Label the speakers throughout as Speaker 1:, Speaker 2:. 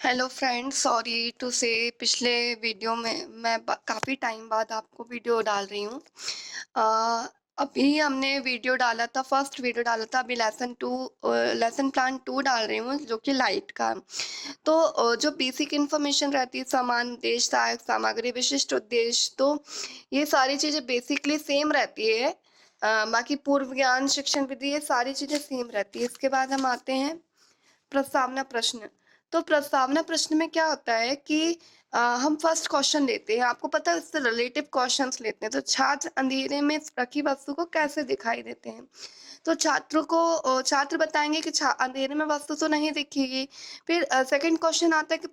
Speaker 1: Hello friends, sorry to से पिछले video में मैं काफ़ी टाइम बाद आपको वीडियो डाल रही हूँ। अ, अभी हमने वीडियो डाला था, फर्स्ट वीडियो डाला था। अभी लेसन प्लान 2 डाल रही हूँ, जो कि लाइट का। तो जो बेसिक इन्फॉर्मेशन रहती है, समान उद्देश्य, सहायक सामग्री, विशिष्ट उद्देश्य, तो ये सारी चीज़ें बेसिकली सेम रहती है। बाकी पूर्व ज्ञान, शिक्षण विधि, ये सारी चीज़ें सेम रहती है। इसके बाद हम आते हैं प्रस्तावना प्रश्न। तो प्रस्तावना प्रश्न में क्या होता है कि हम फर्स्ट क्वेश्चन लेते हैं। आपको पता है, इससे रिलेटिव क्वेश्चंस लेते हैं। तो छात्र अंधेरे में रखी वस्तु को कैसे दिखाई देते हैं? तो छात्र बताएंगे कि अंधेरे में वस्तु तो नहीं दिखेगी। फिर सेकंड क्वेश्चन आता है कि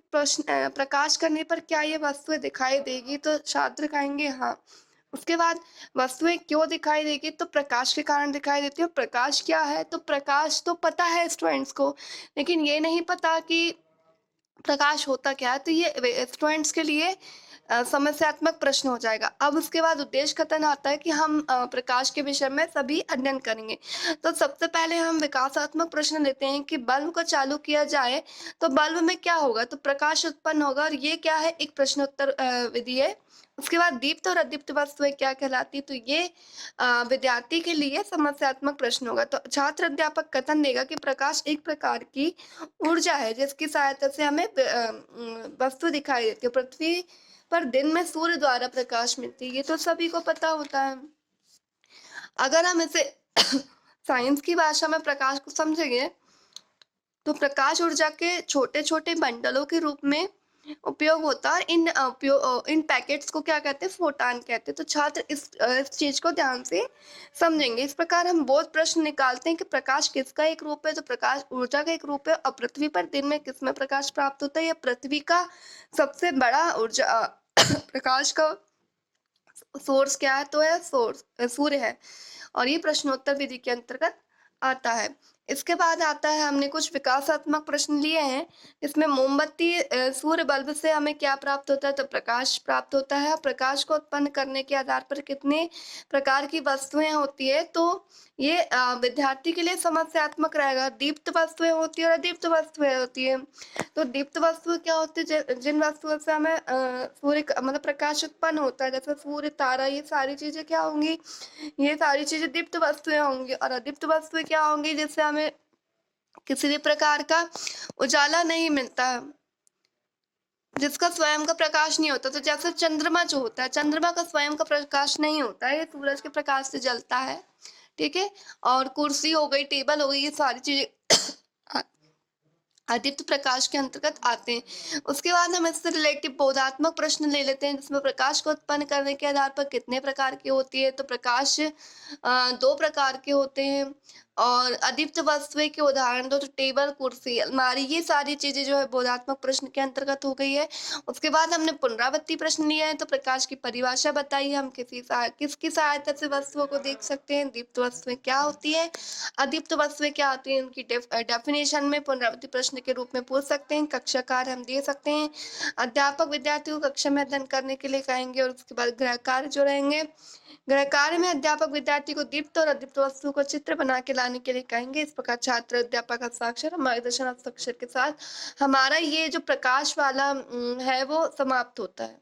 Speaker 1: प्रकाश करने पर क्या ये वस्तुएं दिखाई देगी? तो छात्र कहेंगे हाँ। उसके बाद वस्तुएं क्यों दिखाई देगी? तो प्रकाश के कारण दिखाई देती है। प्रकाश क्या है? तो प्रकाश तो पता है स्टूडेंट्स को, लेकिन ये नहीं पता कि प्रकाश होता क्या है। तो ये स्टूडेंट्स के लिए समस्यात्मक प्रश्न हो जाएगा। अब उसके बाद उद्देश्य कथन आता है कि हम प्रकाश के विषय में सभी अध्ययन करेंगे। तो सबसे पहले हम विकासात्मक प्रश्न लेते हैं कि बल्ब को चालू किया जाए तो बल्ब में क्या होगा? तो प्रकाश उत्पन्न होगा, और ये क्या है? एक प्रश्नोत्तर विधि है। उसके बाद दीप्त और अदीप्त वस्तुएं क्या कहलाती? तो ये विद्यार्थी के लिए समस्यात्मक प्रश्न होगा। तो छात्र अध्यापक कथन देगा कि प्रकाश एक प्रकार की ऊर्जा है जिसकी सहायता से हमें वस्तु दिखाई देती है। पृथ्वी पर दिन में सूर्य द्वारा प्रकाश मिलती है, ये तो सभी को पता होता है। अगर हम इसे साइंस की भाषा में प्रकाश को समझेंगे, तो प्रकाश ऊर्जा के छोटे छोटे बंडलों के रूप में उपयोग होता है। इन पैकेट्स को क्या कहते हैं? फोटान कहते हैं। तो छात्र इस चीज को ध्यान से समझेंगे। इस प्रकार हम बोध प्रश्न निकालते हैं कि प्रकाश किसका एक रूप है? तो प्रकाश ऊर्जा का एक रूप है। और पृथ्वी पर दिन में किसमें प्रकाश प्राप्त होता है? या पृथ्वी का सबसे बड़ा ऊर्जा प्रकाश का सोर्स क्या है? तो है सूर्य है। और ये प्रश्नोत्तर विधि के अंतर्गत आता है। इसके बाद आता है, हमने कुछ विकासात्मक प्रश्न लिए हैं। इसमें मोमबत्ती सूर्य बल्ब से हमें क्या प्राप्त होता है? तो प्रकाश प्राप्त होता है। प्रकाश को उत्पन्न करने के आधार पर कितने प्रकार की वस्तुएं होती है? तो ये विद्यार्थी के लिए समस्यात्मक रहेगा। दीप्त वस्तुएं होती है और अदीप्त वस्तुएं होती है। तो दीप्त वस्तु क्या होती है? जिन वस्तुओं से हमें मतलब प्रकाश उत्पन्न होता है, जैसे सूर्य, तारा, ये सारी चीजें क्या होंगी? ये सारी चीजें दीप्त वस्तुएं होंगी। और अदीप्त वस्तुएं क्या होंगी? जिससे हमें किसी भी प्रकार का उजाला नहीं मिलता है, जिसका स्वयं का प्रकाश नहीं होता। तो जैसे चंद्रमा जो होता है, चंद्रमा का स्वयं का प्रकाश नहीं होता है, ये सूरज के प्रकाश से जलता है। ठीक है। और कुर्सी हो गई, टेबल हो गई, ये सारी चीजें आदित्य प्रकाश के अंतर्गत आते हैं। उसके बाद हम इससे रिलेटिव बोधात्मक प्रश्न ले लेते हैं, जिसमें प्रकाश को उत्पन्न करने के आधार पर कितने प्रकार की होती है? तो प्रकाश 2 प्रकार के होते हैं। और अदीप्त वस्तुएं के उदाहरण दो, तो टेबल, कुर्सी, अलमारी, ये सारी चीजें जो है बोधात्मक प्रश्न के अंतर्गत हो गई है। उसके बाद हमने पुनरावृत्ति प्रश्न लिया है। तो प्रकाश की परिभाषा बताइए, हम किसकी सहायता से वस्तुओं को देख सकते हैं? दीप्त वस्तुएं क्या होती है? अदीप्त वस्तुएं क्या होती हैं? उनकी डेफिनेशन में पुनरावृत्ति प्रश्न के रूप में पूछ सकते हैं। कक्षा कार्य हम दे सकते हैं। अध्यापक विद्यार्थी को कक्षा में अध्ययन करने के लिए कहेंगे। और उसके बाद गृह कार्य जो रहेंगे, गृह कार्य में अध्यापक विद्यार्थी को दीप्त और अदीप्त वस्तु को चित्र बना के लाने के लिए कहेंगे। इस प्रकार छात्र अध्यापक हस्ताक्षर और मार्गदर्शन हस्ताक्षर के साथ हमारा ये जो प्रकाश वाला है वो समाप्त होता है।